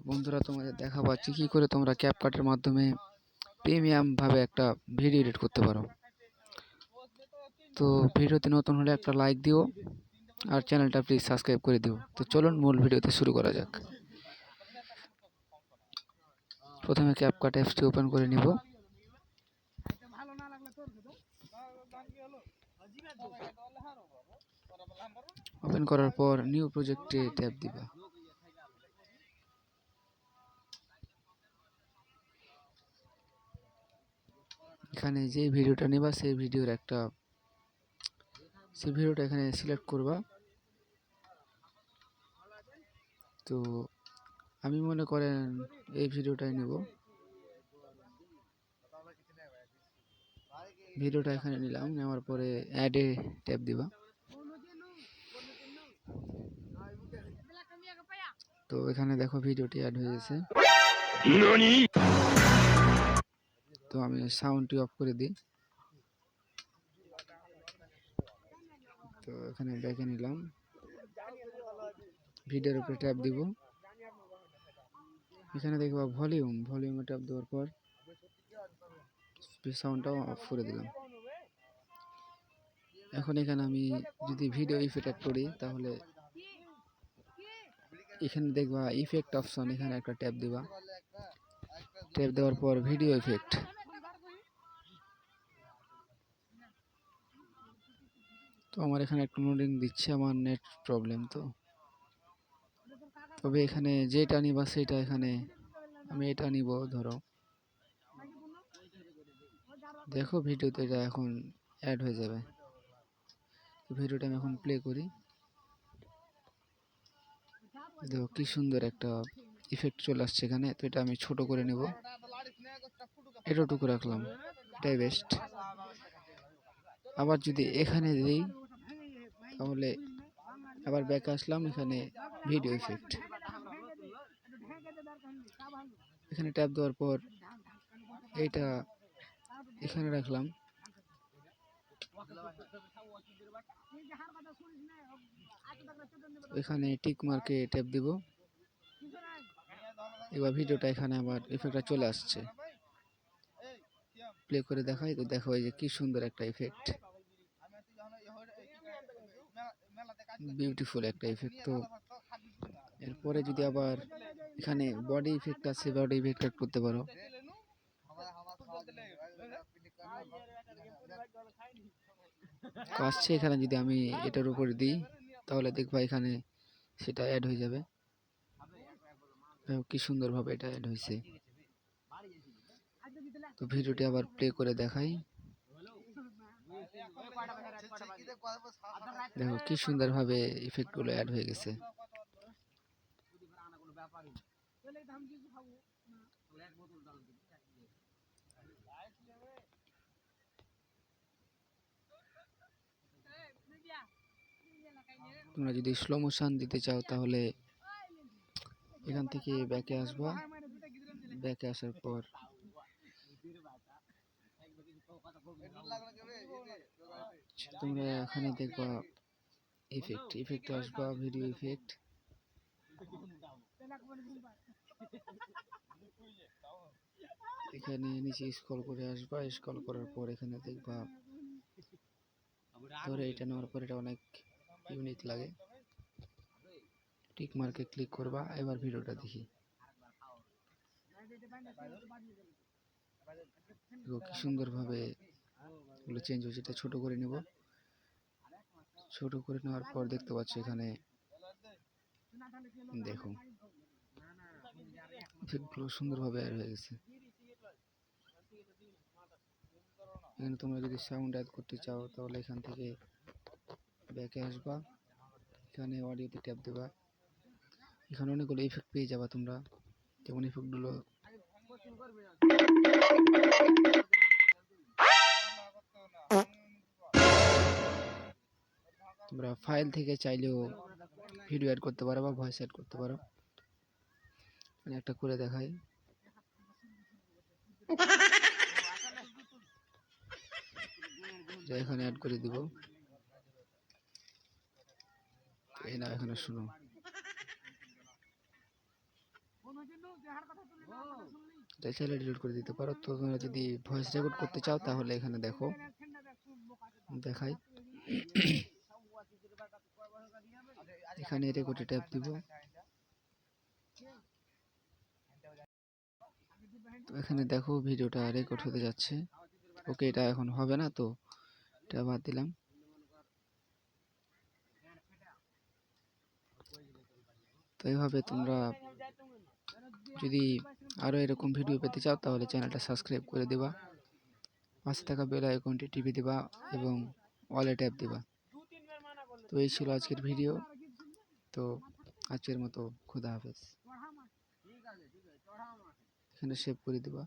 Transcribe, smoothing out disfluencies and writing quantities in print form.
বন্ধুরা, তোমাদের দেখা পাচ্ছি কি করে তোমরা ক্যাপকাটের মাধ্যমে প্রিমিয়াম ভাবে একটা ভিডিও এডিট করতে পারো। তো ভিডিওতে নতুন হলে একটা লাইক দিও আর চ্যানেলটা প্লিজ সাবস্ক্রাইব করে দিও। তো চলুন মূল ভিডিওতে শুরু করা যাক। প্রথমে ক্যাপকাট অ্যাপসটি ওপেন করে নিব। ওপেন করার পর নিউ প্রজেক্টে ট্যাপ দিবা। এখানে যে ভিডিওটা নিবা সেই ভিডিওটা এখানে সিলেক্ট করবা। তো আমি মনে করেন এই ভিডিওটাই নিব। ভিডিওটা এখানে নিলাম, নেওয়ার পরে অ্যাডে ট্যাপ দিবা। তো এখানে দেখো ভিডিওটি অ্যাড হয়ে গেছে। তো আমি সাউন্ডটি অফ করে দিই। তো এখানে ব্যাকে নিলাম, ভিডিওর উপরে ট্যাপ দিব। এখানে দেখবা ভলিউমে ট্যাপ দেওয়ার পর সাউন্ডটাও অফ করে দিলাম। এখন এখানে আমি যদি ভিডিও ইফেক্ট অ্যাড করি তাহলে এখানে দেখবা ইফেক্ট অপশন, এখানে একটা ট্যাপ দিবা। ট্যাপ দেওয়ার পর ভিডিও ইফেক্ট। তো আমার এখানে একটু লোডিং দিচ্ছে, আমার নেট প্রবলেম। তো তবে এখানে যেটা নিবা সেটা, এখানে আমি এটা নিব। ধরো দেখো ভিডিওতে এটা এখন অ্যাড হয়ে যাবে। ভিডিওটা আমি এখন প্লে করি। দেখো কি সুন্দর একটা ইফেক্ট চলে আসছে এখানে। তো এটা আমি ছোট করে নেব, এতটুকু রাখলাম, এটাই বেস্ট। আবার যদি এখানে দিই তাহলে আবার ব্যাকে আসলাম, এখানে ভিডিও ইফেক্ট, এখানে ট্যাপ দেওয়ার পর এইটা এখানে রাখলাম। এখানে টিক মার্কে ট্যাপ দিব। এবার ভিডিওটা এখানে আবার ইফেক্টটা চলে আসছে। প্লে করে দেখাই। তো দেখো এই যে কি সুন্দর একটা ইফেক্ট, বিউটিফুল একটা ইফেক্ট। তো এরপরে যদি আবার এখানে বডি ইফেক্ট আছে, বডি ইফেক্ট অ্যাড করতে পারো। আসছে এখানে যদি আমি এটার উপর দিই তাহলে দেখবা এখানে সেটা অ্যাড হয়ে যাবে। কি সুন্দরভাবে এটা অ্যাড হয়েছে। তো ভিডিওটি আবার প্লে করে দেখাই। দেখো কি সুন্দরভাবে ইফেক্টগুলো অ্যাড হয়ে গেছে। তোমরা যদি স্লো মোশন দিতে চাও তাহলে এখান থেকে ব্যাকে আসবা। ব্যাকে আসার পর তোমরা এখানে দেখবা ইফেক্ট আসবা, ভিডিও ইফেক্ট। এখানে নিচে স্ক্রল করে আসবা, স্ক্রল করার পর এখানে দেখবা, ধরে এটা নেওয়ার পর এটা অনেক ইউনিক লাগে। টিক মার্কে ক্লিক করবা। এবার ভিডিওটা দেখি কি সুন্দরভাবে এগুলো চেঞ্জ হয়েছে। এটা ছোট করে নেব। ছোট করে নেওয়ার পর দেখতে পাচ্ছ এখানে দেখো ইফেক্টগুলো সুন্দরভাবে অ্যাড হয়ে গেছে। এখানে তোমরা যদি সাউন্ড অ্যাড করতে চাও তাহলে এখান থেকে ব্যাকে আসবা, এখানে অডিওতে ট্যাপ দেবা। এখানে অনেকগুলো ইফেক্ট পেয়ে যাবা তোমরা। যেমন ইফেক্টগুলো তোমরা ফাইল থেকে চাইলেও ভিডিও অ্যাড করতে পারো বা ভয়েস অ্যাড করতে পারো। একটা করে দেখাই। এখানে অ্যাড করে দিব। এই না, এখানে শুনো। এটা চাইলে ডিলিট করে দিতে পারো। তো তোমরা যদি ভয়েস রেকর্ড করতে চাও তাহলে এখানে দেখো, দেখাই। এখানে রেকর্ডে ট্যাপ দিব। তো এখানে দেখো ভিডিওটা রেকর্ড হতে যাচ্ছে। ওকে, এটা এখন হবে না, তো এটা বাদ দিলাম। তো এইভাবে তোমরা যদি আরো এরকম ভিডিও পেতে চাও তাহলে চ্যানেলটা সাবস্ক্রাইব করে দিবা, পাশে থাকা বেল আইকনটি টিপে দিবা এবং অলে ট্যাপ দিবা। তো এই ছিল আজকের ভিডিও। তো আজকের মতো খোদা হাফেজ। এখানে সেভ করে দিবা।